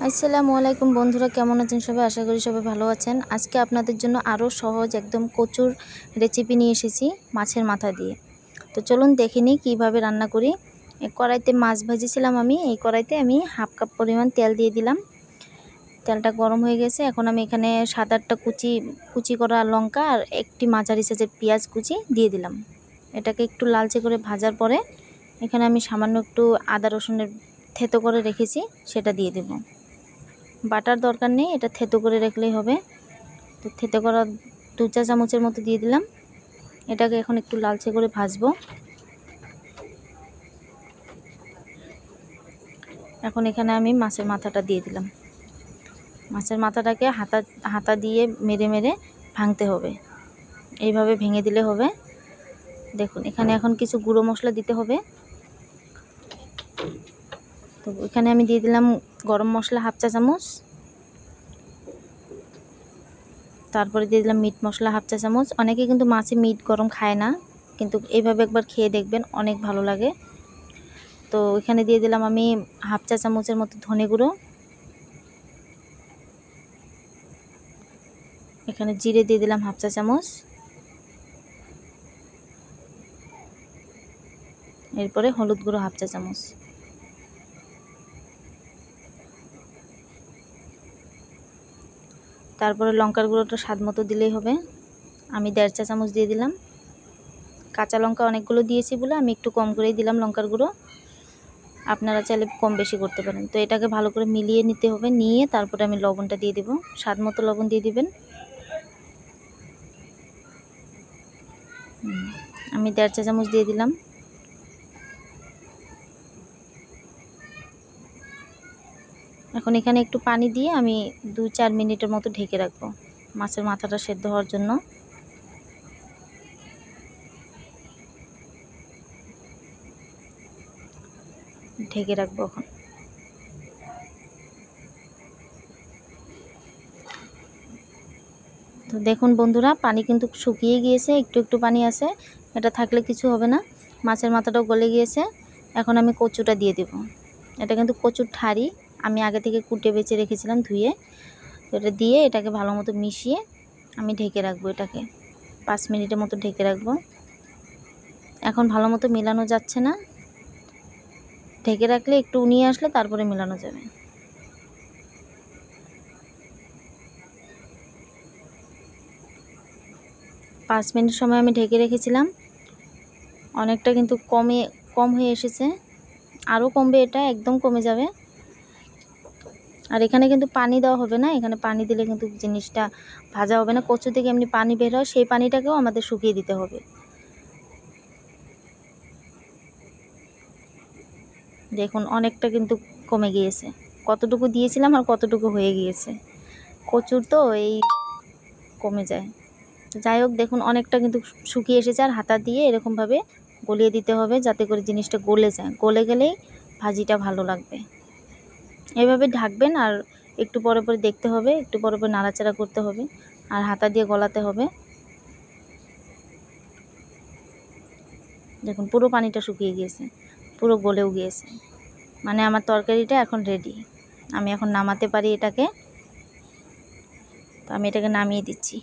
আসসালামু আলাইকুম বন্ধুরা, কেমন আছেন সবাই? আশা করি সবাই ভালো আছেন। আজকে আপনাদের জন্য আরও সহজ একদম কচুর রেসিপি নিয়ে এসেছি মাছের মাথা দিয়ে। তো চলুন দেখে নিই কীভাবে রান্না করি। কড়াইতে মাছ ভাজিছিলাম আমি, এই কড়াইতে আমি হাফ কাপ পরিমাণ তেল দিয়ে দিলাম। তেলটা গরম হয়ে গেছে। এখন আমি এখানে 7-8টা কুচি করা লঙ্কা আর একটি মাঝারি সাইজের পেঁয়াজ কুচি দিয়ে দিলাম। এটাকে একটু লালচে করে ভাজার পরে এখানে আমি সামান্য একটু আদা রসুনের থেতো করে রেখেছি, সেটা দিয়ে দেব। বাটার দরকার নেই, এটা থেতো করে রাখলেই হবে। তো থেতো করা 2 চা চামচের মতো দিয়ে দিলাম। এটাকে এখন একটু লালচে করে ভাজবো। এখন এখানে আমি মাছের মাথাটা দিয়ে দিলাম। মাছের মাথাটাকে হাতা দিয়ে মেরে মেরে ভাঙতে হবে, এইভাবে ভেঙে দিলে হবে। দেখুন এখানে এখন কিছু গুঁড়ো মশলা দিতে হবে। তো এখানে আমি দিয়ে দিলাম গরম মশলা হাফ চা চামচ, তারপরে দিয়ে দিলাম মিট মশলা হাফ চা চামচ। অনেকে কিন্তু মাছে মিট গরম খায় না, কিন্তু এইভাবে একবার খেয়ে দেখবেন, অনেক ভালো লাগে। তো এখানে দিয়ে দিলাম আমি হাফ চা চামচের মতো ধনে গুঁড়ো। এখানে জিরে দিয়ে দিলাম হাফ চা চামচ। এরপরে হলুদ গুঁড়ো হাফ চা চামচ। তারপরে লঙ্কার গুঁড়োটা স্বাদ মতো দিলেই হবে। আমি 1.5 চা চামচ দিয়ে দিলাম। কাঁচা লঙ্কা অনেকগুলো দিয়েছি বলে আমি একটু কম করেই দিলাম লঙ্কার গুঁড়ো, আপনারা চাইলে কম বেশি করতে পারেন। তো এটাকে ভালো করে মিলিয়ে নিতে হবে, নিয়ে তারপরে আমি লবণটা দিয়ে দেব। স্বাদ মতো লবণ দিয়ে দিবেন। আমি 1.5 চা চামচ দিয়ে দিলাম। এখন এখানে একটু পানি দিয়ে আমি 2-4 মিনিটের মতো ঢেকে রাখবো মাছের মাথাটা সেদ্ধ হওয়ার জন্য। ঢেকে রাখবো এখন। তো দেখুন বন্ধুরা, পানি কিন্তু শুকিয়ে গিয়েছে, একটু একটু পানি আছে, এটা থাকলে কিছু হবে না। মাছের মাথাটাও গলে গিয়েছে। এখন আমি কচুটা দিয়ে দেব। এটা কিন্তু কচুর ঠাড়ি, আমি আগে থেকে কুটে বেছে রেখেছিলাম ধুয়ে। তো এটা দিয়ে এটাকে ভালো মতো মিশিয়ে আমি ঢেকে রাখবো। এটাকে 5 মিনিটের মতো ঢেকে রাখবো। এখন ভালো মতো মেলানো যাচ্ছে না, ঢেকে রাখলে একটু উনিয়ে আসলে তারপরে মেলানো যাবে। পাঁচ মিনিট সময় আমি ঢেকে রেখেছিলাম। অনেকটা কিন্তু কম হয়ে এসেছে, আরও কমবে, এটা একদম কমে যাবে। আর এখানে কিন্তু পানি দেওয়া হবে না, এখানে পানি দিলে কিন্তু জিনিসটা ভাজা হবে না। কচু থেকে এমনি পানি বের হয়, সেই পানিটাকেও আমাদের শুকিয়ে দিতে হবে। দেখুন অনেকটা কিন্তু কমে গিয়েছে, কতটুকু দিয়েছিলাম আর কতটুকু হয়ে গিয়েছে। কচুর তো এই কমে যায়। যাই হোক, দেখুন অনেকটা কিন্তু শুকিয়ে এসেছে। আর হাতা দিয়ে এরকমভাবে গলিয়ে দিতে হবে, যাতে করে জিনিসটা গলে যায়। গলে গেলেই ভাজিটা ভালো লাগবে। এভাবে ঢাকবেন আর একটু পরে পরে দেখতে হবে, একটু পরে পরে নাড়াচাড়া করতে হবে, আর হাতা দিয়ে গলাতে হবে। দেখুন পুরো পানিটা শুকিয়ে গিয়েছে, পুরো গলেও গিয়েছে। মানে আমার তরকারিটা এখন রেডি, আমি এখন নামাতে পারি এটাকে। তো আমি এটাকে নামিয়ে দিচ্ছি।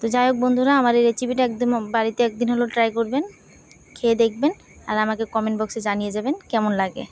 তো যাই হোক বন্ধুরা, আমার এই রেসিপিটা একদম বাড়িতে একদিন হলো ট্রাই করবেন, খেয়ে দেখবেন, আর আমাকে কমেন্ট বক্সে জানিয়ে যাবেন কেমন লাগে।